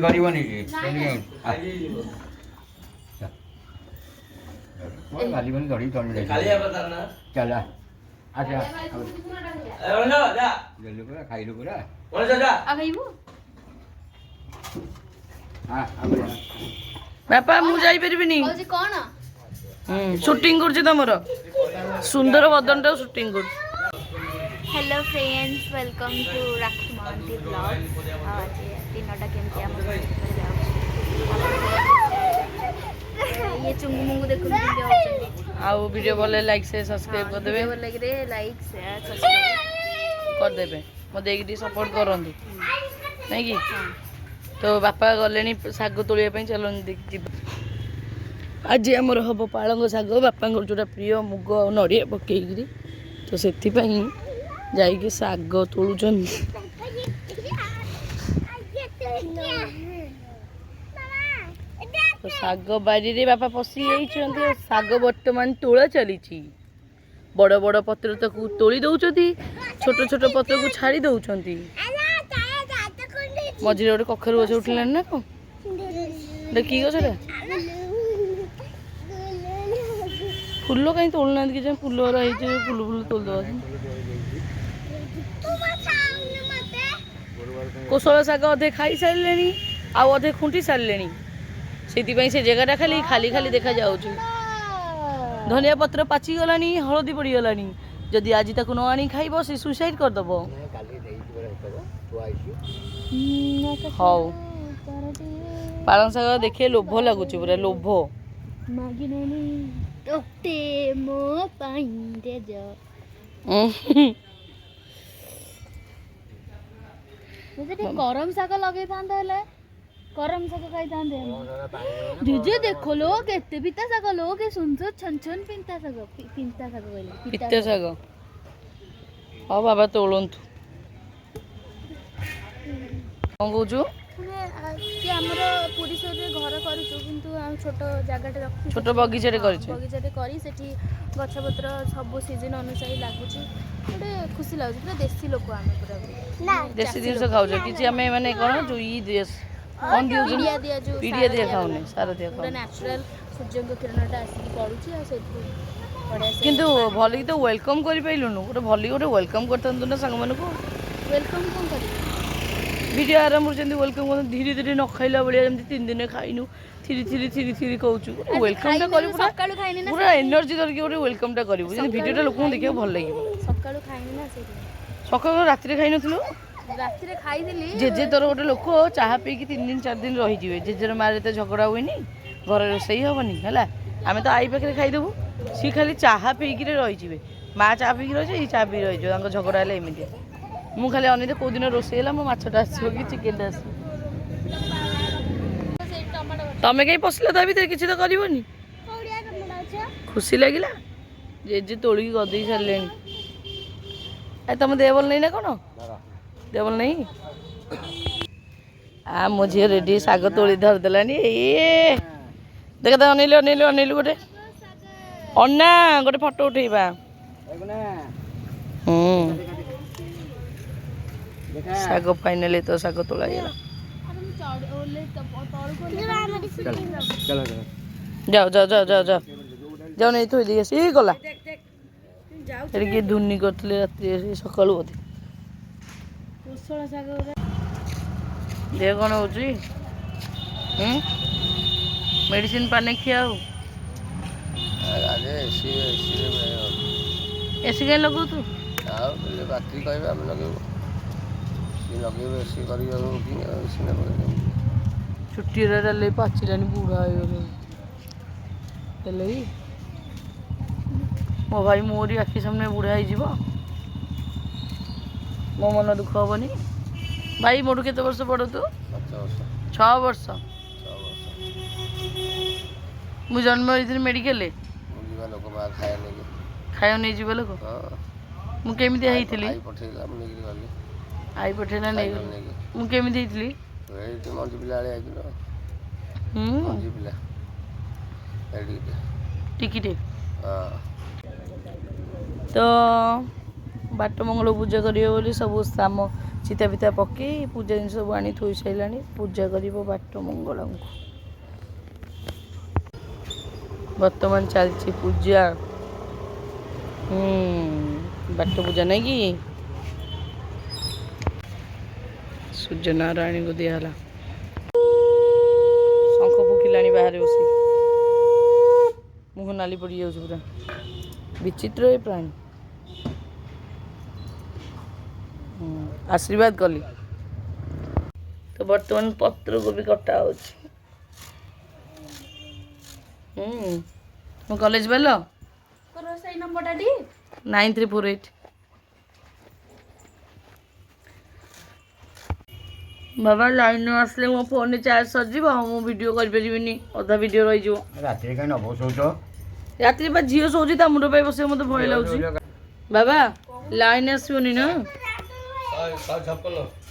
କରିବନି କି ଗାଲିବନି ଧରି ଚଳି ଚାଲ ଆଚ୍ଛା ଖାଇଲୁ ପୁରା ବାପା ମୁଁ ଯାଇପାରିବିନି ସୁଟିଂ କରୁଛି ତମର ସୁନ୍ଦର ବଦନଟା ସୁଟିଂ କରୁଛି। Hello friends welcome to Rakhi Mahanty blog आज दिनटा केमती आम ये चुंगु मुंगु देखो आउ वीडियो भले लाइक से सब्सक्राइब कर देबे भल लगे लाइक शेयर सब्सक्राइब कर देबे मो देगी सपोर्ट करंतु नहीं कि तो बापा गलेनी साग तोलिया पे चलन देख आज आमर हम पालंग साग बापा जोटा प्रिय मुग नड़िया पकईकरी तो से जाइए साग तोलुचन तो साग बारी रे बापा पशि साग बर्तमान तोड़ा चली बड़ बड़ पत्र तक तोली दौरान छोट छोट पत्र को छाड़ी दौरान मझे गोटे कखरू गछ उठिलानी ना कौन कि गछ फुल कहीं तोलना कि फुल फुल फुल तोल दवा कोशल शाग अधे खाई सारे आउ अधे खुंटी सारे से जगह खाली खाली खाली देखा जाऊँ धनिया पत्र पाची गलानी हलदी पड़ी गलानी जदि आज तक न आनी खाइब से सुसाइड करदब हौ पालंग शाग देखे लोभ लगुच पूरा लोभ करम शाग लगे करम शाग खाई दीजे देखो लोग एते पिता शाग लोग सुनसो छन छन पिंता शाग कहले पिता शाग हाँ बाबा तोलंतु कौन कहूँ कि हमर पुरी सरे घर करिछु किंतु हम छोट जगहटे रखि छोट बगीचाटे करिछु बगीचाटे करी सेठी गछपत्र सब सीजन अनुसार लागुछि गोटे खुशी लागुछि पूरा देसी लोक आमे पूरा ना देसी जिनिस खाउछ किछि हमें माने कोन जो ई देश कोन पीडिया दिया खाउने सारा दिया पूरा नेचुरल सूर्य को किरणटा आसी पडुछि आ सेठी किंतु भली तो वेलकम करि पाइलुनु गोटे भली गोटे वेलकम करतंतु ना संग मानको वेलकम कोन करी वीडियो आरंभ जमी वेलकम कर धीरे धीरे न खाइला भाया जमी 3 दिन खाइनु थीरी थीरी थीरी थीरी कहूँ वेलकम टा कर पूरा एनर्जी धरिक गोटे वेलकम टा करू वीडियो लोक देखा भल लगे सकाल राति खाई नु जेजे तोर गोटे लोक चाह पी 3 दिन 4 दिन रही जेजर मारे तो झगड़ा हुए घर रोसई हेनी है आम तो आई पाखे खाईदेबू सी खाली चाह पीक रही माँ चाह पीक रही चाह पी रही झगड़ा है एमती मु खाली अने कौ दिन रोसई है मो माछटा आसो कि चिकेन आस तमें कहीं पशिला ता भर किसी तो करनी खुशी लगिला जेजे तोलिकी गदे सारे तुम देह भल नहीं ना कौन देह भल नहीं आ मो झी रेडी शाग तोली धरदेलानी देख अनेलु अनेलु अनेलु गोटे अन्ना गोटे फटो उठेबा शाग फाइनाली तो शाग तोला गला जाओ जाओ जाओ जाओ जाओ जाओ नहीं थोड़ी दी सी गला किए धुनी करते राति सका बोधे देह कौन हो मेडिसिन पाने खिया हो एसी कहीं लगू तू बाकी कह छुट्टी डाले पाचिलानी बुढ़ा हो मो भाई मोरी आखि सामने बुढ़ा हो मो मन दुख हेनी भाई मोटू केते वर्ष बड़ तू 6 वर्ष मु जन्म होती मेडिकल खाया नहीं जीव लोक मुझे आई पठेला नहीं मुझे टिकिटे तो बाट मंगल पूजा करिए बोली सब साम ଚିତା ପିତା ପକେଇ ପୂଜା ଜିନିଷ ସବୁ ଆଣି ଥୋଇ ସାରିଲାଣି। ପୂଜା କରିବ ବାଟ ମଙ୍ଗଳାଙ୍କୁ। ବର୍ତ୍ତମାନ ଚାଲିଛି ପୂଜା। ବାଟ ପୂଜା ନାଇଁ କି? ସୂର୍ଯ୍ୟ ନାରାୟଣଙ୍କୁ ଦିଆହେଲା। ଶଙ୍ଖ ଫୁକିଲାଣି ବାହାରେ ବସି। ମୁହଁ ନାଲି ପଡ଼ିଯାଉଛି ପୁରା। ବିଚିତ୍ର ଏ ପ୍ରାଣୀ। ଆଶୀର୍ବାଦ କଲି। ତ ବର୍ତ୍ତମାନ ପତ୍ରକୋବି କଟା ହେଉଛି। ମୋ କଲେଜ ବେଲ ସେଇ ନମ୍ବରଟା ଟି 9348। ବାବା ଲାଇନ୍ ଆସିଲେ ମୋ ଫୋନରେ ଚାର୍ଜ ସରିଯିବ। ମୁଁ ଭିଡ଼ିଓ କରିପାରିବିନି, ଅଧା ଭିଡ଼ିଓ ରହିଯିବ। ରାତିରେ କାହିଁ ନ ବସଉଛ? ରାତିରେ ବା ଝିଅ ଶୋଉଛି, ତା ମୁଣ୍ଡ ପାଇଁ ବସିବାକୁ ମୋତେ ଭୟ ଲାଗୁଛି। ବାବା ଲାଇନ୍ ଆସିବନି ନା?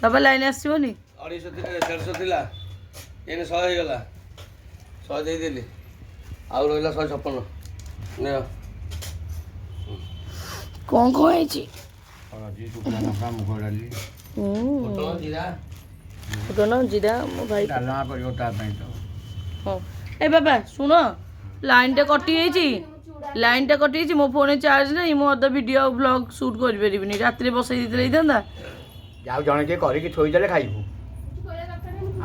ବାବା ଲାଇନ୍ ଆସିବନି? 150 ଥିଲା, ଏଇନେ 100 ହେଇଗଲା। 100 ଦେଇଦେଲି, ଆଉ ରହିଲା 156। କ'ଣ ହେଇଛି? ହଳଦୀ, ଶୁଖିଲା ଲଙ୍କା, ମୁଗ ଡାଲି, ଫୁଟଣ ଜିରା ମୋ ଭାଇ। ଡାଲମା କରିବ ତା ପାଇଁ ତ। ହଁ ଏ ବାବା ଶୁଣ, ଲାଇନ୍ଟା କଟିଯାଇଛି। ଲାଇନ୍ଟା କଟିଯାଇଛି, ମୋ ଫୋନରେ ଚାର୍ଜ ନାହିଁ। ମୁଁ ଅଧା ଭିଡ଼ିଓ ଆଉ ବ୍ଲଗ୍ ସୁଟ୍ କରିପାରିବିନି। ରାତିରେ ବସେଇ ଦେଇଥିଲେ ହେଇଥାନ୍ତା। ଆଉ ଜଣେ କିଏ କରିକି ଥୋଇଦେଲେ ଖାଇବୁ,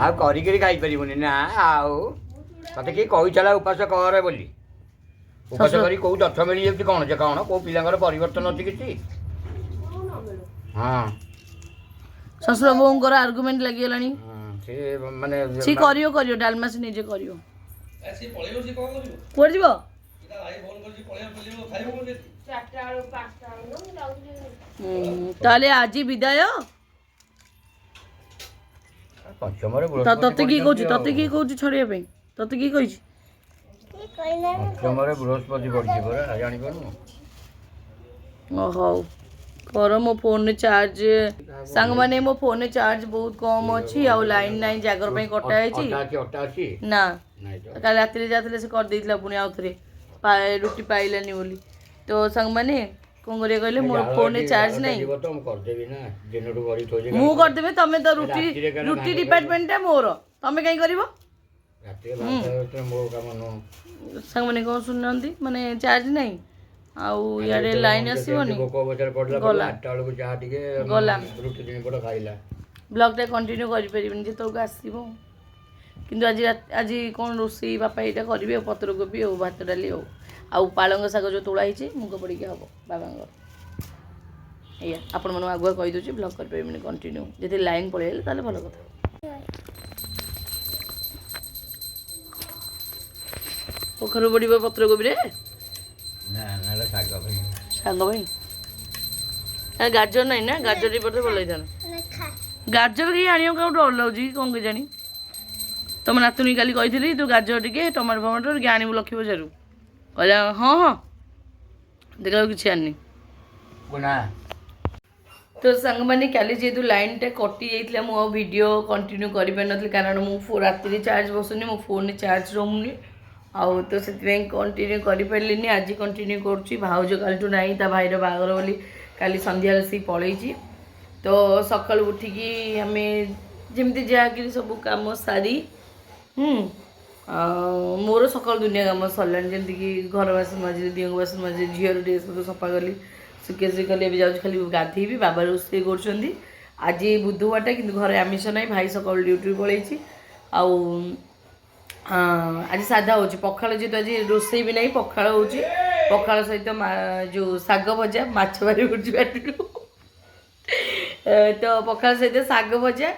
ଆଉ କରିକିରି ଖାଇପାରିବୁନି ନା। ଆଉ ତତେ କିଏ କହିଥିଲା ଉପାସ କର ବୋଲି? ଉପାସ କରି କୋଉ ତଥ୍ୟ ମିଳିଯାଉଛି? କ'ଣ ଯେ କ'ଣ କୋଉ ପିଲାଙ୍କର ପରିବର୍ତ୍ତନ ଅଛି କିଛି? ହଁ ଶ୍ୱଶୁର ବୋଉଙ୍କର ଆର୍ଗୁମେଣ୍ଟ ଲାଗିଗଲାଣି। ସେ ମାନେ ସିଏ କରିବ ଡାଲମା ସେ ନିଜେ କରିବ। କୁଆଡ଼େ ଯିବ? ତାହେଲେ ଆଜି ବିଦାୟ। ପଞ୍ଚମରେ ତତେ କିଏ କହୁଛି ଛଡ଼ିବା ପାଇଁ? ତତେ କିଏ କହିଛି? ପଞ୍ଚମରେ ବୃହସ୍ପତି ପଡ଼ିଛି ପରା, ଜାଣିପାରୁନୁ? ହଉ କର। ମୋ ଫୋନରେ ଚାର୍ଜ ସାଙ୍ଗମାନେ, ମୋ ଫୋନରେ ଚାର୍ଜ ବହୁତ କମ୍ ଅଛି। ଆଉ ଲାଇନ୍ ନାହିଁ, ଜାଗର ପାଇଁ କଟା ହେଇଛି ନା। କାଲି ରାତିରେ ଯାଉଥିଲେ ସେ କରିଦେଇଥିଲା, ପୁଣି ଆଉ ଥରେ ରୁଟି ପାଇଲାନି ବୋଲି। ତ ସାଙ୍ଗମାନେ କ'ଣ କରିବା କହିଲେ, ମୋର ଫୋନରେ ଚାର୍ଜ ନାହିଁ। ମୁଁ କରିଦେବି, ତମେ ତ ରୁଟି ଡିପାର୍ଟମେଣ୍ଟଟା ମୋର, ତମେ କାହିଁ କରିବ? ସାଙ୍ଗମାନେ କ'ଣ ଶୁଣୁନାହାନ୍ତି, ମାନେ ଚାର୍ଜ ନାହିଁ। ଆଉ ଇଆଡ଼େ ଲାଇନ୍ ଆସିବନି। ଗଲା ବ୍ଲଗ୍ଟା କଣ୍ଟିନ୍ୟୁ କରିପାରିବିନି ଯେତେବେଳକୁ ଆସିବ। କିନ୍ତୁ ଆଜି କ'ଣ ରୋଷେଇ ବାପା ଏଇଟା କରିବେ, ଆଉ ପତ୍ରକୋବି ଆଉ ଭାତ ଡାଲି ଆଉ ପାଳଙ୍ଗ ଶାଗ ଯେଉଁ ତୋଳା ହେଇଛି ମୁଗ ପଡ଼ିକି ହେବ ବାବାଙ୍କର। ଏଇଆ ଆପଣମାନଙ୍କୁ ଆଗୁଆ କହିଦେଉଛି, ବ୍ଲଗ୍ କରିପାରିବିନି କଣ୍ଟିନ୍ୟୁ। ଯଦି ଲାଇନ୍ ପଳେଇଲେ ତାହେଲେ ଭଲ କଥା। କଖାରୁ ପଡ଼ିବ ପତ୍ରକୋବିରେ, ଶାଗ ପାଇଁ। ଗାଜର ନାହିଁ ନା? ଗାଜର ପଡ଼ିଲେ ଭଲ ହେଇଥାନ୍ତା। ଗାଜର କେହି ଆଣିବାକୁ କାହାକୁ ଡର ଲାଗୁଛି କ'ଣ କେଜାଣି? ତମ ନାତୁଣୀ କାଲି କହିଥିଲି ତୁ ଗାଜର ଟିକେ ଟମାଟୋ ଫମାଟୋ ଟିକେ ଆଣିବୁ ଲକ୍ଷ୍ମୀ ବଜାରରୁ। କହିଲା ହଁ ହଁ, ଦେଖିଲା କିଛି ଆଣିନି। ତ ସାଙ୍ଗମାନେ କାଲି ଯେହେତୁ ଲାଇନ୍ଟା କଟି ଯାଇଥିଲା, ମୁଁ ଆଉ ଭିଡ଼ିଓ କଣ୍ଟିନ୍ୟୁ କରିପାରିନଥିଲି, କାରଣ ମୁଁ ରାତିରେ ଚାର୍ଜ ବସୁନି, ମୋ ଫୋନରେ ଚାର୍ଜ ରହୁନି। ଆଉ ତ ସେଥିପାଇଁ କଣ୍ଟିନ୍ୟୁ କରିପାରିଲିନି। ଆଜି କଣ୍ଟିନ୍ୟୁ କରୁଛି। ଭାଉଜ କାଲିଠୁ ନାହିଁ, ତା ଭାଇର ବାହାଘର ବୋଲି କାଲି ସନ୍ଧ୍ୟାରେ ଆସିକି ପଳେଇଛି। ତ ସକାଳୁ ଉଠିକି ଆମେ ଯେମିତି ଯାହାକିରି ସବୁ କାମ ସାରି ମୋର ସକାଳୁ ଦୁନିଆ କାମ ସରିଲାଣି। ଯେମିତିକି ଘର ବାସନ ମାଜିଲି, ଦିଅଙ୍କ ବାସନ ମାଜିଲି, ଝିଅର ଡ୍ରେସ୍ ସବୁ ସଫା କଲି, ଶୁଖେଇ କଲି। ଏବେ ଯାଉଛି ଖାଲି ଗାଧେଇବି। ବାବା ରୋଷେଇ କରୁଛନ୍ତି। ଆଜି ବୁଧବାରଟା, କିନ୍ତୁ ଘରେ ଆମିଷ ନାହିଁ। ଭାଇ ସକାଳୁ ଡ୍ୟୁଟିରୁ ପଳେଇଛି। ଆଉ ଆଜି ସାଧା ହେଉଛି। ପଖାଳ ଯେହେତୁ ଆଜି ରୋଷେଇ ବି ନାହିଁ, ପଖାଳ ହେଉଛି। ପଖାଳ ସହିତ ଯେଉଁ ଶାଗ ଭଜା, ମାଛ ବାରି ପଡ଼ୁଛି ବାଟିରୁ। ତ ପଖାଳ ସହିତ ଶାଗ ଭଜା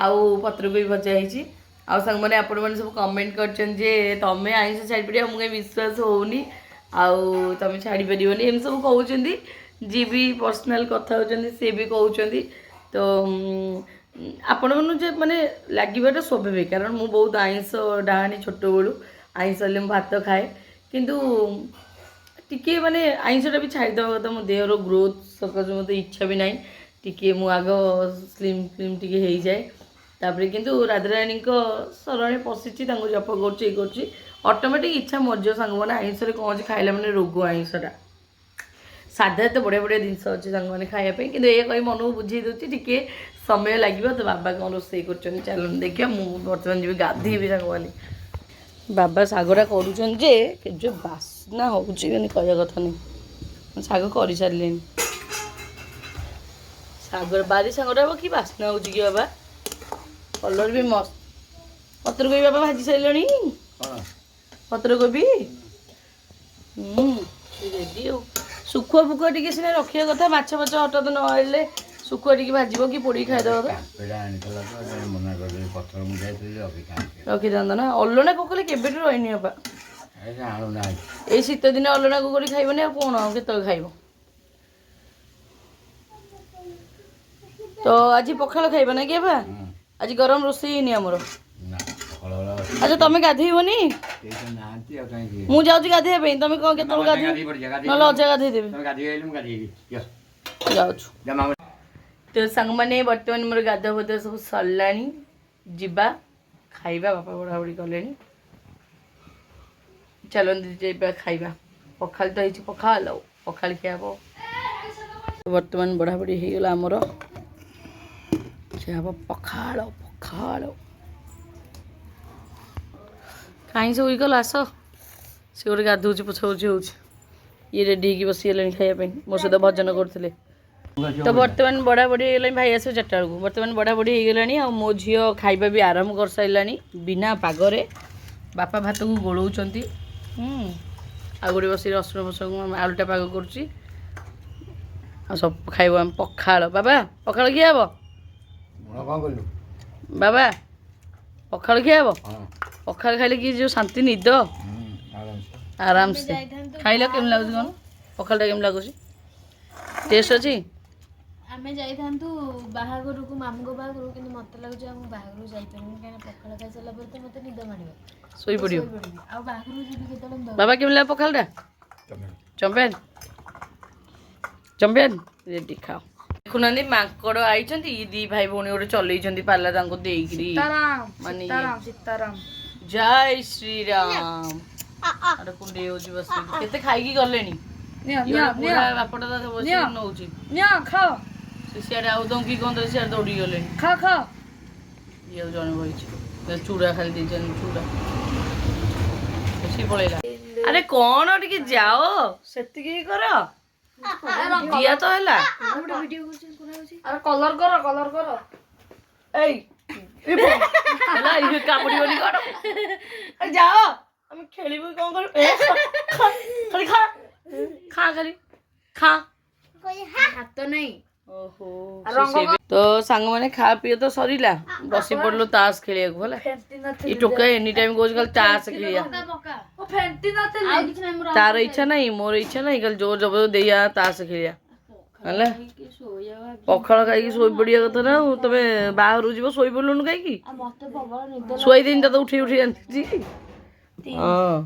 ଆଉ ପତ୍ରକୋବି ଭଜା ହେଇଛି। ଆଉ ସାଙ୍ଗମାନେ ଆପଣମାନେ ସବୁ କମେଣ୍ଟ କରିଛନ୍ତି ଯେ ତମେ ଆଇଁଷ ଛାଡ଼ିପାରିବ, ମୁଁ କାହିଁ ବିଶ୍ୱାସ ହେଉନି, ଆଉ ତମେ ଛାଡ଼ିପାରିବନି, ଏମିତି ସବୁ କହୁଛନ୍ତି। ଯିଏ ବି ପର୍ସନାଲ୍ କଥା ହେଉଛନ୍ତି ସିଏ ବି କହୁଛନ୍ତି। ତ ଆପଣମାନଙ୍କୁ ଯେ ମାନେ ଲାଗିବାଟା ସ୍ୱାଭାବିକ, କାରଣ ମୁଁ ବହୁତ ଆଇଁଷ ଡାହାଣୀ ଛୋଟବେଳୁ। ଆଇଁଷ ହେଲେ ମୁଁ ଭାତ ଖାଏ, କିନ୍ତୁ ଟିକିଏ ମାନେ ଆଇଁଷଟା ବି ଛାଡ଼ିଦେବା କଥା। ମୋ ଦେହର ଗ୍ରୋଥ୍ ସକାଶେ ମୋତେ ଇଚ୍ଛା ବି ନାହିଁ। ଟିକିଏ ମୁଁ ଆଗ ସ୍ଲିମ୍ ଟିକେ ହେଇଯାଏ, ତାପରେ କିନ୍ତୁ ରାଧାରାଣୀଙ୍କ ଶରଣରେ ପଶିଛି, ତାଙ୍କୁ ଜପ କରୁଛି, ଇଏ କରୁଛି, ଅଟୋମେଟିକ୍ ଇଚ୍ଛା ମରିଯିବ। ସାଙ୍ଗମାନେ ଆଇଁଷରେ କ'ଣ ଅଛି, ଖାଇଲା ମାନେ ରୋଗ ଆଇଁଷଟା। ସାଧା ଏତେ ବଢ଼ିଆ ବଢ଼ିଆ ଜିନିଷ ଅଛି ସାଙ୍ଗମାନେ ଖାଇବା ପାଇଁ କିନ୍ତୁ ଏ କହି ମନକୁ ବୁଝେଇ ଦେଉଛି ଟିକେ ସମୟ ଲାଗିବ ତ ବାବା କ'ଣ ରୋଷେଇ କରୁଛନ୍ତି ଚାଲନ୍ତୁ ଦେଖିବା ମୁଁ ବର୍ତ୍ତମାନ ଯିବି ଗାଧେଇବି ସାଙ୍ଗମାନେ ବାବା ଶାଗଟା କରୁଛନ୍ତି ଯେ କି ଯେଉଁ ବାସ୍ନା ହେଉଛି ମାନେ କହିବା କଥା ନାହିଁ ଶାଗ କରିସାରିଲେଣି ଶାଗ ବାରି ଶାଗଟା କି ବାସ୍ନା ହେଉଛି କି ବାବା କଲର୍ ବି ମସ୍ତ ପତ୍ରକୋବି ବାବା ଭାଜି ସାରିଲେଣି ପତ୍ରକୋବି ରେଡ଼ି ଆଉ ଶୁଖୁଆ ଫୁକୁଆ ଟିକେ ସିନା ରଖିବା କଥା ମାଛ ଫାଛ ହଠାତ୍ ନ ଆଣିଲେ ଶୁଖୁଆ ଟିକେ ଭାଜିବ କି ପୋଡ଼ିକି ଖାଇଦେବ ରଖିଥାନ୍ତ ନା ଅଲଣା କୋକଲେ କେବେଠୁ ରହିନି ବାପା ଏଇ ଶୀତ ଦିନେ ଅଲଣା କୋକଲି ଖାଇବନି ଆଉ କ'ଣ ଆଉ କେତେବେଳେ ଖାଇବ ତ ଆଜି ପଖାଳ ଖାଇବ ନା କି ବାପା ଆଜି ଗରମ ରୋଷେଇ ହେଇନି ଆମର ଆଚ୍ଛା ତମେ ଗାଧେଇବନି ମୁଁ ଯାଉଛି ଗାଧେଇବା ପାଇଁ ତମେ କ'ଣ କେତେବେଳେ ଗାଧେଇ ନହେଲେ ଅଜା ଗାଧେଇ ଦେବେ ଯାଉଛୁ ତ ସାଙ୍ଗମାନେ ବର୍ତ୍ତମାନ ମୋର ଗାଧୁଆ ପାଧୁଆ ସବୁ ସରିଲାଣି ଯିବା ଖାଇବା ବାପା ବଢ଼ାବଢ଼ି କଲେଣି ଚାଲନ୍ତୁ ଯିବା ଖାଇବା ପଖାଳ ତ ହେଇଛି ପଖାଳ ଆଉ ପଖାଳ ଖିଆ ହବ ବର୍ତ୍ତମାନ ବଢ଼ାବଢ଼ି ହେଇଗଲା ଆମର ଖିଆ ହବ ପଖାଳ ପଖାଳ କାହିଁ ସବୁ ଗଲ ଆସ ସେ ଗୋଟେ ଗାଧଉଛି ପୋଛାପୋଛି ହେଉଛି ଇଏ ରେଡ଼ି ହେଇକି ବସିଗଲେଣି ଖାଇବା ପାଇଁ ମୋ ସହିତ ଭଜନ କରୁଥିଲେ ତ ବର୍ତ୍ତମାନ ବଢ଼ାବଢ଼ି ହେଇଗଲାଣି ଭାଇ ଆସିବ 4ଟା ବେଳକୁ ବର୍ତ୍ତମାନ ବଢ଼ାବଢ଼ି ହେଇଗଲାଣି ଆଉ ମୋ ଝିଅ ଖାଇବା ବି ଆରମ୍ଭ କରିସାରିଲାଣି ବିନା ପାଗରେ ବାପା ଭାତକୁ ଗୋଳଉଛନ୍ତି ଆଉ ଗୋଟେ ବସି ରସୁଣ ଫସୁଣ ଆଳୁଟା ପାଗ କରୁଛି ଆଉ ସବୁ ଖାଇବ ଆମେ ପଖାଳ ବାବା ପଖାଳ ଖିଆ ହବ ବାବା ପଖାଳ ଖିଆ ହବ ପଖାଳ ଖାଇଲେ କି ଯେଉଁ ଶାନ୍ତି ନିଦ ଆରାମସେ ଖାଇଲ କେମିତି ଲାଗୁଛି କ'ଣ ପଖାଳଟା କେମିତି ଲାଗୁଛି ଟେଷ୍ଟ ଅଛି ଆମେ ଯାଇଥାନ୍ତୁ ବାହାଘରକୁ ମାମୁଙ୍କ ବାହାଘରକୁ କିନ୍ତୁ ମତେ ଲାଗୁଛି ଆଉ ମୁଁ ବାହାଘରକୁ ଯାଇପାରିବିନି କାହିଁକିନା ପଖାଳ ଖାଇସାରିଲା ପରେ ତ ମତେ ନିଦ ମାଡ଼ିବ ଶୋଇପଡ଼ିବ ଆଉ ବାହାଘରକୁ ଯିବି କେତେବେଳେ ବାବା କେମିତି ଲାଗେ ପଖାଳଟା ଚମ୍ପିଆନ ଚମ୍ପିଆନ ରେଡ଼ି ଖାଅ ଦେଖୁନାହାନ୍ତି ମାଙ୍କଡ଼ ଆଇଛନ୍ତି ଦି ଭାଇ ଭଉଣୀ ଗୋଟେ ଚଲେଇଛନ୍ତି ପାଲା ତାଙ୍କୁ ଦେଇକିରି ମାନେ ଜୟ ଶ୍ରୀରାମ ଆରେ କୁଣ୍ଡେଇ ହେଉଛି ବସିକି କେତେ ଖାଇକି ଗଲେଣି ବାପଟା ବସିକି ନଉଛି ସେ ସିଆଡ଼େ ଆଉ ଦଙ୍କି କଣ ସିଆଡ଼େ ଦୌଡ଼ିକି ଗଲେଣି ଇଏ ଆଉ ଜଣେ ବହିଛି ଚୁଡ଼ା ଖାଲି ଦେଇଛନ୍ତି ଚୁଡ଼ା ସିଏ ପଳେଇଲା ଆରେ କ'ଣ ଟିକେ ଯାଅ ସେତିକି କର ଦିଆ ତ ହେଲା କଲର କର ଏଇ କାମୁଡ଼ିବନି କ'ଣ ଯାଅ ଆମେ ଖେଳିବୁ କ'ଣ କରିବୁ ଖାଲି ଖା ଖାଲି ଖା ହାତ ନାହିଁ ଓହୋ ତ ସାଙ୍ଗମାନେ ଖାଆ ପିଇବା ତ ସରିଲା ବସି ପଡ଼ିଲୁ ତାସ ଖେଳିବାକୁ ହେଲା ଏ ଟୋକା ଏନି ଟାଇମ୍ କହୁଛି ଖାଲି ତାସ ଖେଳିବା ତାର ଇଚ୍ଛା ନାହିଁ ମୋର ଇଚ୍ଛା ନାହିଁ ଖାଲି ଜୋର ଜବରଦସ୍ତ ଦେଇଆ ତାସ ଖେଳିବା ହେଲା ପଖାଳ ଖାଇକି ଶୋଇପଡ଼ିବା କଥା ନା ଆଉ ତମେ ବାହାରକୁ ଯିବ ଶୋଇପଡ଼ିଲୁନୁ କାହିଁକି ଶୋଇ ଦେଇନି ତ ଉଠି ଆଣିଛି ହଁ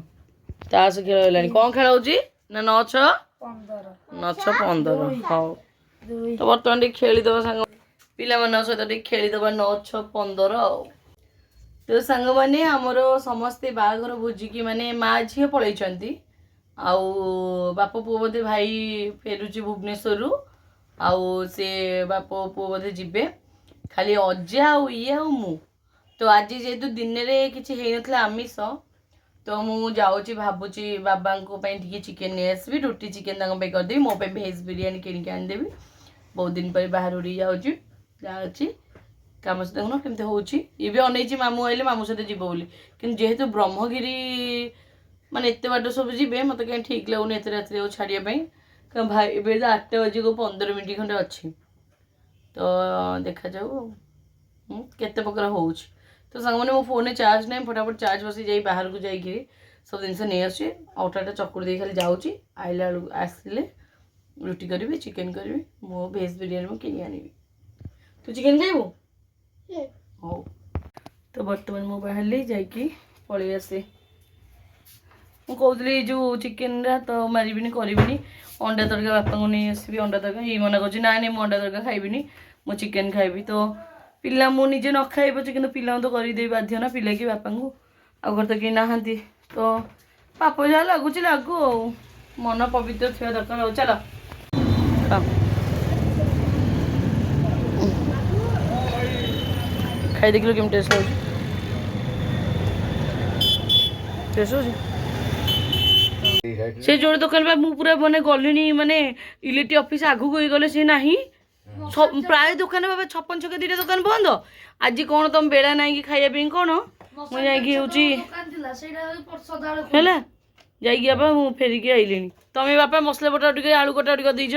ତାସ ଖେଳ ହେଲାଣି କ'ଣ ଖେଳ ହେଉଛି ନା 9-6-15 ହଉ ତ ବର୍ତ୍ତମାନ ଟିକେ ଖେଳିଦେବା ସାଙ୍ଗ ପିଲାମାନଙ୍କ ସହିତ ଟିକେ ଖେଳିଦେବା 9-6-15 ଆଉ ତ ସାଙ୍ଗମାନେ ଆମର ସମସ୍ତେ ବାହାଘର ଭୋଜିକି ମାନେ ମା ଝିଅ ପଳେଇଛନ୍ତି ଆଉ ବାପ ପୁଅ ବୋଧେ ଭାଇ ଫେରୁଛି ଭୁବନେଶ୍ୱରରୁ ଆଉ ସେ ବାପ ପୁଅ ବୋଧେ ଯିବେ ଖାଲି ଅଜା ଆଉ ଇଏ ଆଉ ମୁଁ ତ ଆଜି ଯେହେତୁ ଦିନରେ କିଛି ହେଇନଥିଲା ଆମିଷ ତ ମୁଁ ଯାଉଛି ଭାବୁଛି ବାବାଙ୍କ ପାଇଁ ଟିକେ ଚିକେନ୍ ନେଇ ଆସିବି ରୁଟି ଚିକେନ୍ ତାଙ୍କ ପାଇଁ କରିଦେବି ମୋ ପାଇଁ ଭେଜ୍ ବିରିୟାନୀ କିଣିକି ଆଣିଦେବି ବହୁତ ଦିନ ପରେ ବାହାରୁ ଯାଉଛି ଯାହା ଅଛି କାମ ସହିତ ଦେଖୁନ କେମିତି ହେଉଛି ଇଏ ବି ଅନେଇଛି ମାମୁଁ ଆଇଲେ ମାମୁଁ ସହିତ ଯିବ ବୋଲି କିନ୍ତୁ ଯେହେତୁ ବ୍ରହ୍ମଗିରି ମାନେ ଏତେ ବାଟ ସବୁ ଯିବେ ମୋତେ କାହିଁ ଠିକ୍ ଲାଗୁନି ଏତେ ରାତିରେ ଆଉ ଛାଡ଼ିବା ପାଇଁ କାରଣ ଭାଇ ଏବେ 8ଟା ବାଜିକୁ 15 ମିନିଟ୍ ଖଣ୍ଡେ ଅଛି ତ ଦେଖାଯାଉ କେତେ ପ୍ରକାର ହେଉଛି ତ ସାଙ୍ଗମାନେ ମୋ ଫୋନ୍ରେ ଚାର୍ଜ ନାହିଁ ଫଟାଫଟ ଚାର୍ଜ ବସି ଯାଇ ବାହାରକୁ ଯାଇକିରି ସବୁ ଜିନିଷ ନେଇ ଆସୁଛି ଅଟାଟା ଚକୁଡ଼ି ଦେଇ ଖାଲି ଯାଉଛି ଆଇଲା ବେଳକୁ ଆସିଲେ ରୁଟି କରିବି ଚିକେନ୍ କରିବି ମୋ ଭେଜ୍ ବିରିୟାନୀ ମୁଁ କିଣି ଆଣିବି ତୁ ଚିକେନ୍ ଖାଇବୁ ହଉ ତ ବର୍ତ୍ତମାନ ମୁଁ ବାହାରିଲି ଯାଇକି ପଳେଇ ଆସେ ମୁଁ କହୁଥିଲି ଏଇ ଯେଉଁ ଚିକେନ୍ଟା ତ ମାରିବିନି କରିବିନି ଅଣ୍ଡା ତଡ଼କା ବାପାଙ୍କୁ ନେଇ ଆସିବି ଅଣ୍ଡା ତଡ଼କା ଏଇ ମନା କରୁଛି ନାଇଁ ମୁଁ ଅଣ୍ଡା ତଡ଼କା ଖାଇବିନି ମୁଁ ଚିକେନ୍ ଖାଇବି ତ ପିଲା ମୁଁ ନିଜେ ନ ଖାଇ ପଛେ କିନ୍ତୁ ପିଲାଙ୍କୁ ତ କରିଦେବି ବାଧ୍ୟ ନା ପିଲା କି ବାପାଙ୍କୁ ଆଉ ଘରେ ତ କେହି ନାହାନ୍ତି ତ ପାପ ଯାହା ଲାଗୁଛି ଲାଗୁ ଆଉ ମନ ପବିତ୍ର ଥିବା ଦରକାର ଆଉ ଚାଲ ଖାଇ ଦେଖିଲୁ କେମିତି ଟେଷ୍ଟ ହେଉଛି? ଟେଷ୍ଟ ହେଉଛି? ସେ ଯୋଉ ଦୋକାନ ବା ମୁଁ ପୁରା ମାନେ ଗଲିଣି ମାନେ ଇଲେକ୍ଟ୍ରି ଅଫିସ ଆଗକୁ ହେଇଗଲେ ସେ ନାହିଁ ପ୍ରାୟ ଦୋକାନ ବାବା 56 ଛକ 2ଟା ଦୋକାନ ବନ୍ଦ। ଆଜି କ'ଣ ତମ ବେଳା ନାହିଁ କି ଖାଇବା ପାଇଁ କ'ଣ ମୁଁ ଯାଇକି ହେଉଛି ହେଲା ଯାଇକି ବାପା ମୁଁ ଫେରିକି ଆଇଲିଣି। ତମେ ବାପା ମସଲା ବଟା ଟିକେ ଆଳୁ କଟା ଟିକେ ଦେଇଛ?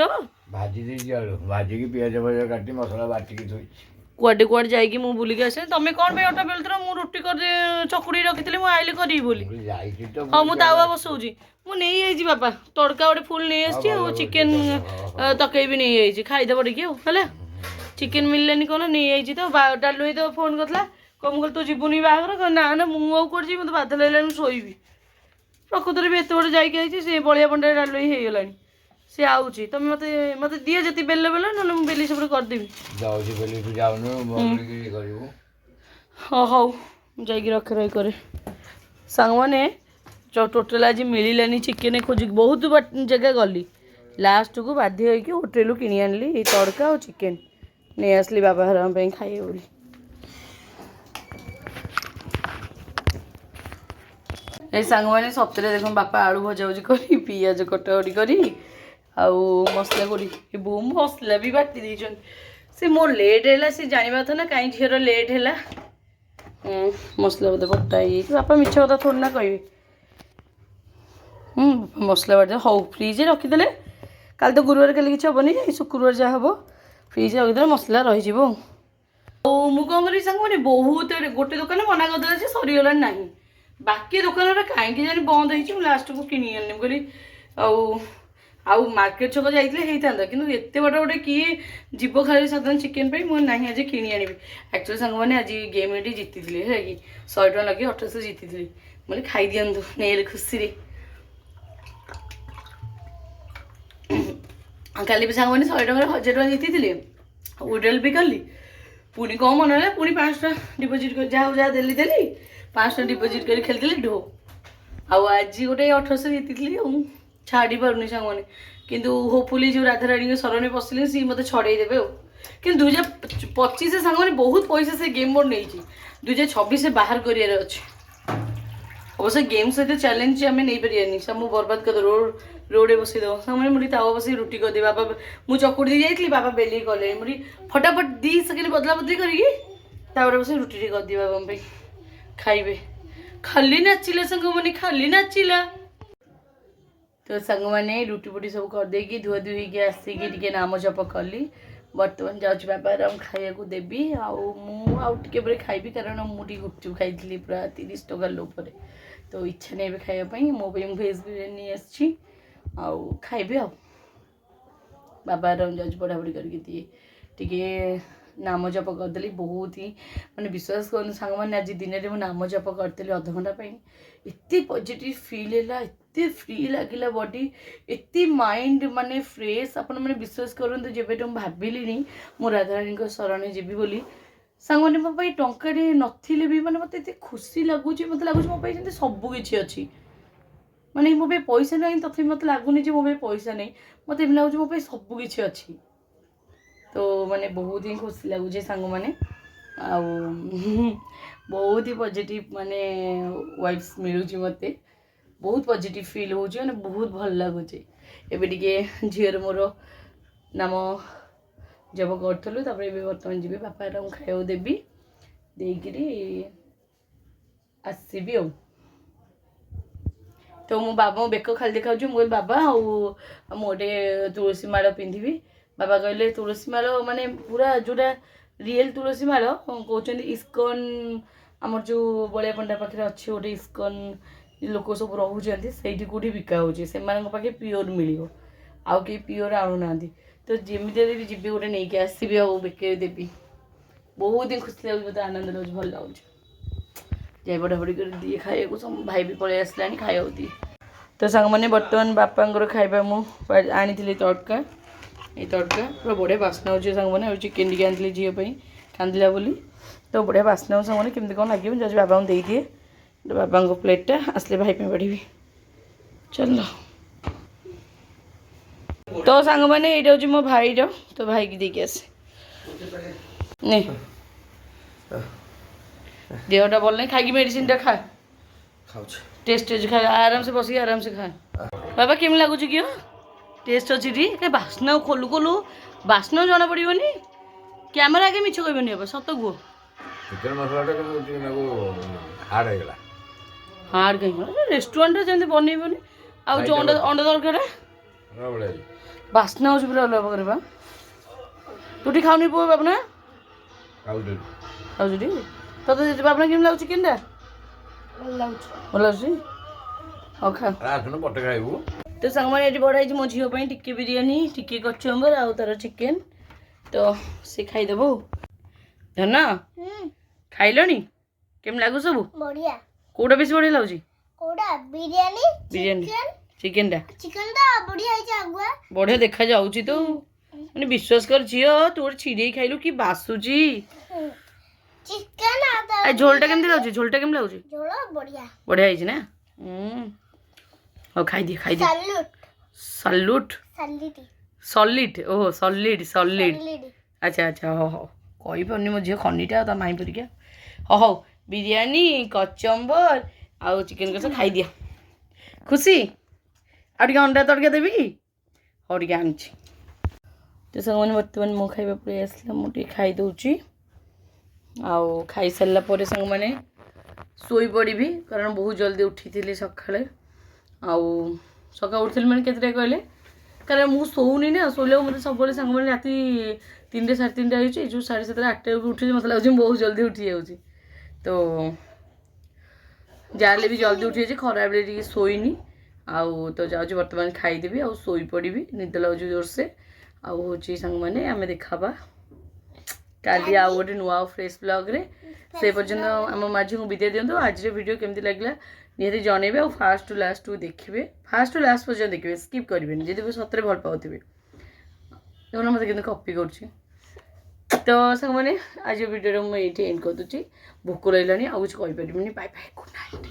ଭାଜି ଦେଇଛି ଆଳୁ ଭାଜିକି ପିଆଜ ଫିଆଜ କାଟି ମସଲା ବାଟିକି ଥୋଇଛି। କୁଆଡ଼େ କୁଆଡ଼େ ଯାଇକି ମୁଁ ବୁଲିକି ଆସିଲି। ତମେ କ'ଣ ପାଇଁ ଅଟା ବେଳୁଥିଲ? ମୁଁ ରୁଟି କରି ଚକୁଡ଼ି ରଖିଥିଲି ମୁଁ ଆଇଲି କରିବି ବୋଲି। ଯାଇଛି ତ ହଁ ମୁଁ ତାୱା ବସଉଛି। ମୁଁ ନେଇଯାଇଛି ବାପା ତଡ଼କା ଗୋଟେ ଫୁଲ୍ ନେଇ ଆସିଛି ଆଉ ଚିକେନ୍ ତରକାରୀ ବି ନେଇଯାଇଛି ଖାଇଦେବ ଟିକେ ଆଉ ହେଲା। ଚିକେନ୍ ମିଳିଲାନି କ'ଣ ନେଇଯାଇଛି ତ ଡାଲୁ ଭାଇ ତ ଫୋନ୍ କରିଥିଲା ମୁଁ କହିଲି ତୁ ଯିବୁନି ବାହାଘର? ନା ନା ମୁଁ ଆଉ କୁଆଡ଼େ ଯିବି ମୋତେ ବାଧା ଲାଗିଲାନି ମୁଁ ଶୋଇବି। ପ୍ରକୃତରେ ବି ଏତେ ବଡ଼ ଯାଇକି ଆଇଛି ସେ ବଳିଆ ପଣ୍ଡା ଡାଲୁ ଭାଇ ହେଇଗଲାଣି ସେ ଆଉଛି। ତମେ ମୋତେ ଦିଅ ଯେତିକି ବେଲ ନହେଲେ ମୁଁ ବେଲି ସେପଟେ କରିଦେବି। ଯାଉଛି ବୋଲି ତୁ ଯାଉନୁ କରିବୁ। ହଁ ହଉ ମୁଁ ଯାଇକି ରଖି କରେ। ସାଙ୍ଗମାନେ ଟୋଟାଲ୍ ଆଜି ମିଳିଲାନି ଚିକେନ୍ ଖୋଜିକି ବହୁତ ଜାଗା ଗଲି ଲାଷ୍ଟକୁ ବାଧ୍ୟ ହେଇକି ହୋଟେଲରୁ କିଣି ଆଣିଲି ଏଇ ତଡ଼କା ଆଉ ଚିକେନ୍ ନେଇ ଆସିଲି ବାବା ଘର ପାଇଁ ଖାଇବେ ବୋଲି। ଏଇ ସାଙ୍ଗମାନେ ସପ୍ତାହରେ ଦେଖ ବାପା ଆଳୁ ଭଜାଭୁଜି କରି ପିଆଜ କଟାକଟି କରି ଆଉ ମସଲା କରି ଏ ବୋଉ ମସଲା ବି ବାଟି ଦେଇଛନ୍ତି। ସେ ମୋର ଲେଟ୍ ହେଲା ସେ ଜାଣିବା କଥା ନା କାହିଁ ଝିଅର ଲେଟ୍ ହେଲା। ମସଲା ବୋଧେ ବଟା ହେଇଯାଇଛି ବାପା ମିଛ କଥା ଥୋଡ଼ି ନା କହିବେ। ମସଲା ବାଟି ହଉ ଫ୍ରିଜରେ ରଖିଦେଲେ କାଲି ତ ଗୁରୁବାର କାଲି କିଛି ହେବନି ଶୁକ୍ରବାର ଯାହା ହେବ ଫ୍ରିଜରେ ରଖିଦେଲେ ମସଲା ରହିଯିବ। ଆଉ ମୁଁ କ'ଣ କରିବି ସାଙ୍ଗମାନେ ବହୁତ ଗୋଟେ ଦୋକାନ ମନା କରିଦେଲା ଯେ ସରିଗଲାଣି ନାହିଁ ବାକି ଦୋକାନରେ କାହିଁକି ଜାଣି ବନ୍ଦ ହେଇଛି। ମୁଁ ଲାଷ୍ଟକୁ କିଣି ଆଣିଲି ମୁଁ କହିଲି ଆଉ ମାର୍କେଟ ଛକ ଯାଇଥିଲେ ହେଇଥାନ୍ତା କିନ୍ତୁ ଏତେ ବଡ଼ ଗୋଟେ କିଏ ଯିବ ଖାଲି ସାଧାରଣ ଚିକେନ୍ ପାଇଁ ମୁଁ ନାହିଁ ଆଜି କିଣି ଆଣିବି। ଆକ୍ଚୁଆଲି ସାଙ୍ଗମାନେ ଆଜି ଗେମ୍ ଏଠି ଜିତିଥିଲି ହେଲା କି 100 ଟଙ୍କା ଲଗେଇ 2800 ଜିତିଥିଲି। ମୁଁ କହିଲି ଖାଇଦିଅନ୍ତୁ ନେଇଲେ ଖୁସିରେ। କାଲି ବି ସାଙ୍ଗମାନେ 100 ଟଙ୍କାରେ 1000 ଟଙ୍କା ଜିତିଥିଲି ୱିଡ୍ରଲ୍ ବି କଲି ପୁଣି କ'ଣ ମନେ ହେଲା ପୁଣି 500 ଟଙ୍କା ଡିପୋଜିଟ୍ କରି ଯାହା ଦେଲି 500 ଟଙ୍କା ଡିପୋଜିଟ୍ କରି ଖେଳିଥିଲି ଢୋ। ଆଉ ଆଜି ଗୋଟେ 1800 ଜିତିଥିଲି ଆଉ ଛାଡ଼ି ପାରୁନି ସାଙ୍ଗମାନେ କିନ୍ତୁ ହୋପଫୁଲି ଯେଉଁ ରାଧାରାଣୀଙ୍କ ଶରଣରେ ପଶିଲେ ସିଏ ମୋତେ ଛଡ଼େଇ ଦେବେ ଆଉ। କିନ୍ତୁ 2025 ସାଙ୍ଗମାନେ ବହୁତ ପଇସା ସେ ଗେମ୍ ବୋର୍ଡ଼ ନେଇଛି 2026 ବାହାର କରିବାର ଅଛି। ଅବଶ୍ୟ ଗେମ୍ ସହିତ ଚ୍ୟାଲେଞ୍ଜ ଆମେ ନେଇପାରିବାନି ସବୁ ବର୍ବାଦ କରିଦେବ ରୋଡ଼ରେ ବସେଇଦେବ ସାଙ୍ଗମାନେ ମୁଁ ତାୱା ବସେଇ ରୁଟି କରିଦେବି ବାବା ମୁଁ ଚକୁଡ଼ି ଦେଇ ଯାଇଥିଲି ବାବା ବେଲି କଲେ ମୁଁ ଫଟାଫଟ 2 ସେକେଣ୍ଡ ବଦଲା ବଦଲି କରିକି ତାପରେ ବସେଇ ରୁଟିଟି କରିଦିଏ ବାବାଙ୍କ ପାଇଁ ଖାଇବେ। ଖାଲି ନାଚିଲା ସାଙ୍ଗମାନେ ଖାଲି ନାଚିଲା। ତ ସାଙ୍ଗମାନେ ରୁଟି ଫୁଟି ସବୁ କରିଦେଇକି ଧୁଆ ଧୁଇ ହେଇକି ଆସିକି ଟିକେ ନାମ ଜପ କଲି। ବର୍ତ୍ତମାନ ଯାଉଛି ବାବା ଆରାମ ଖାଇବାକୁ ଦେବି ଆଉ ମୁଁ ଆଉ ଟିକେ ପରେ ଖାଇବି କାରଣ ମୁଁ ଟିକେ ଗୁପଚୁପ୍ ଖାଇଥିଲି ପୁରା 30 ଟଙ୍କା ଲୋପରେ ତ ଇଚ୍ଛା ନାହିଁ ଏବେ ଖାଇବା ପାଇଁ। ମୋ ପାଇଁ ମୁଁ ଭେଜ୍ ବିରିୟାନୀ ନେଇ ଆସିଛି ଆଉ ଖାଇବି ଆଉ ବାବା ଆରାମ ଯାଉଛି ପଢ଼ାପଢ଼ି କରିକି ଦିଏ ଟିକେ ନାମ ଜପ କରିଦେଲି ବହୁତ ହିଁ ମାନେ ବିଶ୍ୱାସ କରନ୍ତୁ ସାଙ୍ଗମାନେ ଆଜି ଦିନରେ ମୁଁ ନାମ ଜପ କରିଦେଲି ଅଧଘଣ୍ଟା ପାଇଁ ଏତେ ପଜିଟିଭ୍ ଫିଲ୍ ହେଲା ଏତେ ଫ୍ରି ଲାଗିଲା ବଡି ଏତେ ମାଇଣ୍ଡ ମାନେ ଫ୍ରେଶ୍। ଆପଣମାନେ ବିଶ୍ୱାସ କରନ୍ତୁ ଯେବେଠୁ ମୁଁ ଭାବିଲିଣି ମୁଁ ରାଧାରାଣୀଙ୍କ ଶରଣରେ ଯିବି ବୋଲି ସାଙ୍ଗମାନେ ମୋ ପାଇଁ ଟଙ୍କାଟେ ନଥିଲେ ବି ମାନେ ମୋତେ ଏତେ ଖୁସି ଲାଗୁଛି ମୋତେ ଲାଗୁଛି ମୋ ପାଇଁ ଯେମିତି ସବୁ କିଛି ଅଛି। ମାନେ ମୋ ପାଇଁ ପଇସା ନାହିଁ ତଥାପି ମୋତେ ଲାଗୁନି ଯେ ମୋ ପାଇଁ ପଇସା ନାହିଁ ମୋତେ ଏମିତି ଲାଗୁଛି ମୋ ପାଇଁ ସବୁ କିଛି ଅଛି। ତ ମାନେ ବହୁତ ହିଁ ଖୁସି ଲାଗୁଛି ସାଙ୍ଗମାନେ ଆଉ ବହୁତ ହି ପଜିଟିଭ୍ ମାନେ ୱାଇବ୍ସ ମିଳୁଛି ମୋତେ ବହୁତ ପଜିଟିଭ୍ ଫିଲ୍ ହେଉଛି ମାନେ ବହୁତ ଭଲ ଲାଗୁଛି। ଏବେ ଟିକେ ଝିଅର ମୋର ନାମ ଜପ କରୁଥିଲୁ ତାପରେ ଏବେ ବର୍ତ୍ତମାନ ଯିବି ବାପା ମୁଁ ଖାଇବାକୁ ଦେବି ଦେଇକିରି ଆସିବି ଆଉ। ତ ମୁଁ ବାବା ବେକ ଖାଲି ଦେଖାଉଛି ମୁଁ କହିଲି ବାବା ଆଉ ମୁଁ ଗୋଟେ ତୁଳସୀ ମାଳ ପିନ୍ଧିବି। ବାବା କହିଲେ ତୁଳସୀ ମାଳ ମାନେ ପୁରା ଯେଉଁଟା ରିଏଲ୍ ତୁଳସୀ ମାଳ କହୁଛନ୍ତି ଇସ୍କନ ଆମର ଯେଉଁ ବଳିଆ ପଣ୍ଡା ପାଖରେ ଅଛି ଗୋଟେ ଇସ୍କନ ଲୋକ ସବୁ ରହୁଛନ୍ତି ସେଇଠି କେଉଁଠି ବିକା ହେଉଛି ସେମାନଙ୍କ ପାଖେ ପିଓର ମିଳିବ ଆଉ କେହି ପିଓର ଆଣୁନାହାନ୍ତି। ତ ଯେମିତି ବି ଯିବି ଗୋଟେ ନେଇକି ଆସିବି ଆଉ ବେକେରେ ଦେବି ବହୁତ ହିଁ ଖୁସି ଲାଗୁଛି ମୋତେ ଆନନ୍ଦ ଲାଗୁଛି ଭଲ ଲାଗୁଛି। ଯାଇ ପଢ଼ାପଢ଼ି କରି ଦିଏ ଖାଇବାକୁ ଭାଇ ବି ପଳେଇ ଆସିଲାଣି ଖାଇବାକୁ ଦିଏ। ତ ସାଙ୍ଗମାନେ ବର୍ତ୍ତମାନ ବାପାଙ୍କର ଖାଇବା ମୁଁ ଆଣିଥିଲି ତଡ଼କା ଏଇ ତଡ଼କା ପୁରା ବଢ଼ିଆ ବାସ୍ନା ହେଉଛି ସାଙ୍ଗମାନେ ଆଉ ଚିକେନ୍ ଟିକେ ଆଣିଥିଲି ଝିଅ ପାଇଁ କାନ୍ଦିଲା ବୋଲି ତ ବଢ଼ିଆ ବାସ୍ନା ହେଉଛି ସାଙ୍ଗମାନେ କେମିତି କ'ଣ ଲାଗିବ ମୁଁ ଯାଉଛି ବାବାଙ୍କୁ ଦେଇଦିଏ ବାବାଙ୍କ ପ୍ଲେଟ୍ଟା ଆସିଲେ ଭାଇ ପାଇଁ ବାଢ଼ିବି ଚାଲ। ତୋ ସାଙ୍ଗମାନେ ଏଇଟା ହେଉଛି ମୋ ଭାଇର, ତୋ ଭାଇକି ଦେଇକି ଆସେ। ନେ ଦେହଟା ଭଲ ନାହିଁ, ଖାଇକି ମେଡ଼ିସିନଟା ଖା। ଖାଉଛି ଟେଷ୍ଟ ଅଛି, ଖା ଆରାମସେ ବସିକି ଆରାମସେ ଖା। ବାବା କେମିତି ଲାଗୁଛି କି? ଟେଷ୍ଟ ଅଛି ଟି? କାଇଁ ବାସ୍ନା ଖୋଲୁ ଖୋଲୁ ବାସ୍ନା ଜଣା ପଡ଼ିବନି। କ୍ୟାମେରା ଆଗେ ମିଛ କହିବନି ବାବା, ସତ କୁହ। ଚିକେନ ମସଲାଟା କିନ୍ତୁ ହାର୍ଡ଼ ହେଇଗଲା। ହାର୍ଡ଼ କାହିଁକି? ରେଷ୍ଟୁରାଣ୍ଟରେ ଯେମିତି ବନେଇବନି। ଆଉ ଯେଉଁ ଅଣ୍ଡା ଅଣ୍ଡା ତରକାରୀ ବାସ୍ନା ହେଉଛି ପୁରା ଅଲଗା ପ୍ରକାର ବା। ତୁ ଟିକେ ଖାଉନି ପୁଅ ବାବନା? ଖାଉଛୁ ଟି? ତତେ ବାବନା କେମିତି ଲାଗୁଛି ଚିକେନଟା? ଭଲ ଲାଗୁଛି? ହଉ ଖା। ଆସୁନୁ ପଟେ ଖାଇବୁ। ତ ସାଙ୍ଗମାନେ ଏଠି ବଢ଼ା ହେଇଛି ମୋ ଝିଅ ପାଇଁ ଟିକେ ବିରିୟାନୀ, ଟିକେ କଚୁମ୍ବର ଆଉ ତାର ଚିକେନ। ତ ସେ ଖାଇଦେବ। ଧନ ଖାଇଲଣି? କେମିତି ଲାଗୁଛି ସବୁ? ବଢିଆ। କୋଉଟା ବେଶୀ ବଢ଼ିଆ ଲାଗୁଛି? କୋଉଟା? ବିରିୟାନୀ ଚିକେନଟା ଚିକେନଟା ବଢିଆ ହେଇଛି ଆଗୁଆ। ବଢ଼ିଆ ଦେଖାଯାଉଛି ତ। ମାନେ ବିଶ୍ୱାସ କର ଝିଅ, ତୁ ଗୋଟେ ଛିଡ଼େଇ ଖାଇଲୁ କି ବାସୁଛି। ଚିକେନ ଝୋଲଟା କେମିତି ଲାଗୁଛି? ଝୋଲଟା କେମିତି ଲାଗୁଛି? ଝୋଳ ବଢିଆ। ବଢ଼ିଆ ହେଇଛି ନା? ହଉ ଖାଇଦିଏ। Salute solid. ଓହୋ ସଲିଡ୍। ଆଚ୍ଛା ହଉ କହିପାରୁନି ମୋ ଝିଅ ଖନିଟା ତା ମାଇଁ ପରିକା। ହଉ ବିରିୟାନୀ, କଚମ୍ବର ଆଉ ଚିକେନ କଷା ଖାଇଦିଅ। ଖୁସି? ଆଉ ଟିକେ ଅଣ୍ଡା ତଡ଼କା ଦେବି କି? ହଉ ଟିକେ ଆଣୁଛି। ତ ସାଙ୍ଗମାନେ ବର୍ତ୍ତମାନ ମୋ ଖାଇବା ପଳେଇ ଆସିଲା, ମୁଁ ଟିକେ ଖାଇଦେଉଛି। ଆଉ ଖାଇସାରିଲା ପରେ ସାଙ୍ଗମାନେ ଶୋଇପଡ଼ିବି, କାରଣ ବହୁତ ଜଲ୍ଦି ଉଠିଥିଲି ସକାଳେ। ଆଉ ସକାଳୁ ଉଠିଥିଲି ମାନେ କେତେଟା କହିଲେ? କାରଣ ମୁଁ ଶୋଉନି ନା, ଶୋଇଲାକୁ ମୋତେ ସବୁବେଳେ ସାଙ୍ଗମାନେ ରାତି 3ଟା 3:30 ହେଇଛି। ଯେଉଁ 7:30 8ଟା ବେଳକୁ ଉଠିଛି, ମୋତେ ଲାଗୁଛି ମୁଁ ବହୁତ ଜଲ୍ଦି ଉଠିଯାଉଛି। ତ ଯାହାହେଲେ ବି ଜଲ୍ଦି ଉଠିଯାଇଛି, ଖରାବେଳେ ଟିକେ ଶୋଇନି। ଆଉ ତ ଯାଉଛି ବର୍ତ୍ତମାନ ଖାଇଦେବି ଆଉ ଶୋଇପଡ଼ିବି, ନିଦ ଲାଗୁଛି ଜୋରସେ। ଆଉ ହେଉଛି ସାଙ୍ଗମାନେ ଆମେ ଦେଖାବା କାଲି ଆଉ ଗୋଟେ ନୂଆ ଆଉ ଫ୍ରେଶ୍ ବ୍ଲଗ୍ରେ। ସେ ପର୍ଯ୍ୟନ୍ତ ଆମ ମାଝିଙ୍କୁ ବିଦାୟ ଦିଅନ୍ତୁ। ଆଜିର ଭିଡ଼ିଓ କେମିତି ଲାଗିଲା ନିହାତି ଜଣେଇବେ, ଆଉ ଫାର୍ଷ୍ଟ ଟୁ ଲାଷ୍ଟକୁ ଦେଖିବେ, ଫାର୍ଷ୍ଟ ଟୁ ଲାଷ୍ଟ ପର୍ଯ୍ୟନ୍ତ ଦେଖିବେ, ସ୍କିପ୍ କରିବେନି ଯଦି ସତରେ ଭଲ ପାଉଥିବେ। ଦେଖୁନ ମୋତେ କିନ୍ତୁ କପି କରୁଛି। ତ ସାଙ୍ଗମାନେ ଆଜି ଭିଡ଼ିଓରେ ମୁଁ ଏଇଠି ଏଣ୍ଡ କରିଦେଉଛି। ଭୋକ ଲାଗିଲାଣି, ଆଉ କିଛି କହିପାରିବିନି। Bye bye, good night.